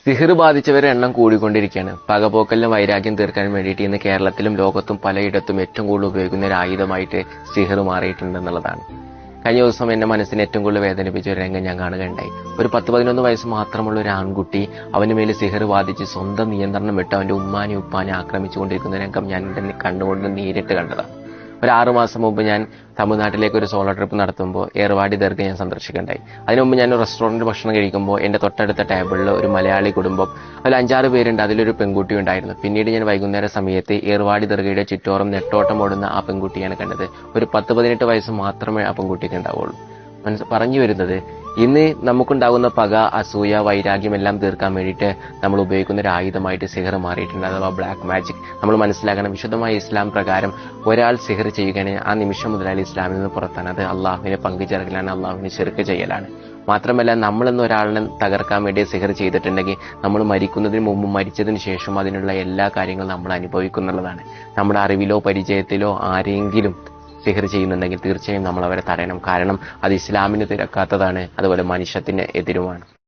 സിഹിർ ബാധിച്ചവരുടെ എണ്ണം കൂടിക്കൊണ്ടിരിക്കുകയാണ്. പകപോക്കലിനും വൈരാഗ്യം തീർക്കാൻ വേണ്ടിയിട്ട് ഇന്ന് കേരളത്തിലും ലോകത്തും പലയിടത്തും ഏറ്റവും കൂടുതൽ ഉപയോഗിക്കുന്ന ഒരു ആയുധമായിട്ട് സിഹിർ മാറിയിട്ടുണ്ടെന്നുള്ളതാണ്. കഴിഞ്ഞ ദിവസം എന്റെ മനസ്സിനെ ഏറ്റവും കൂടുതൽ വേദനിപ്പിച്ച ഒരു രംഗം ഞാൻ കാണുകയുണ്ടായി. ഒരു 10-11 വയസ്സ് മാത്രമുള്ള ഒരു ആൺകുട്ടി അവന് മേൽ സിഹിർ ബാധിച്ച് സ്വന്തം നിയന്ത്രണം വിട്ട് അവന്റെ ഉമ്മാനെ ഉപ്പാനെ ആക്രമിച്ചുകൊണ്ടിരിക്കുന്ന രംഗം ഞാൻ എന്റെ കണ്ണുകൊണ്ട് നേരിട്ട് കണ്ടതാണ്. ഒരു 6 മാസം മുമ്പ് ഞാൻ തമിഴ്നാട്ടിലേക്ക് ഒരു സോളോ ട്രിപ്പ് നടത്തുമ്പോൾ ഏർവാടി ദർഗ ഞാൻ സന്ദർശിക്കുകയുണ്ടായി. അതിനു മുമ്പ് ഞാൻ റെസ്റ്റോറൻറ്റ് ഭക്ഷണം കഴിക്കുമ്പോൾ എൻ്റെ തൊട്ടടുത്ത ടേബിളിൽ ഒരു മലയാളി കുടുംബം, അതിൽ 5-6 പേരുണ്ട്, അതിലൊരു പെൺകുട്ടി ഉണ്ടായിരുന്നു. പിന്നീട് ഞാൻ വൈകുന്നേര സമയത്ത് ഏർവാടി ദർഗയുടെ ചുറ്റോറം നെട്ടോട്ടം ഓടുന്ന ആ പെൺകുട്ടിയാണ് കണ്ടത്. ഒരു 10-18 വയസ്സ് മാത്രമേ ആ പെൺകുട്ടിക്ക് ഉണ്ടാവുള്ളൂ. പറഞ്ഞു വരുന്നത്, ഇന്ന് നമുക്കുണ്ടാകുന്ന പക, അസൂയ, വൈരാഗ്യം എല്ലാം തീർക്കാൻ വേണ്ടിയിട്ട് നമ്മൾ ഉപയോഗിക്കുന്ന ഒരു ആയുധമായിട്ട് സിഹർ മാറിയിട്ടുണ്ട്, അഥവാ ബ്ലാക്ക് മാജിക്. നമ്മൾ മനസ്സിലാക്കണം, വിശുദ്ധമായ ഇസ്ലാം പ്രകാരം ഒരാൾ സിഹർ ചെയ്യുകയാണെങ്കിൽ ആ നിമിഷം മുതലാൽ ഇസ്ലാമിൽ നിന്ന് പുറത്താണ്. അത് അള്ളാഹുവിനെ പങ്കുചേർക്കലാണ്, അള്ളാഹുവിനെ ശിർക്ക് ചെയ്യലാണ്. മാത്രമല്ല, നമ്മളെന്ന് ഒരാളിനെ തകർക്കാൻ വേണ്ടി സിഹർ ചെയ്തിട്ടുണ്ടെങ്കിൽ നമ്മൾ മരിക്കുന്നതിന് മുമ്പ് മരിച്ചതിന് ശേഷം അതിനുള്ള എല്ലാ കാര്യങ്ങളും നമ്മൾ അനുഭവിക്കുന്നുള്ളതാണ്. നമ്മുടെ അറിവിലോ പരിചയത്തിലോ ആരെങ്കിലും സിഹർ ചെയ്യുന്നുണ്ടെങ്കിൽ തീർച്ചയായും നമ്മൾ അവരെ തടയണം. കാരണം അത് ഇസ്ലാമിന് തിരക്കാത്തതാണ്, അതുപോലെ മനുഷ്യത്തിന് എതിരുമാണ്.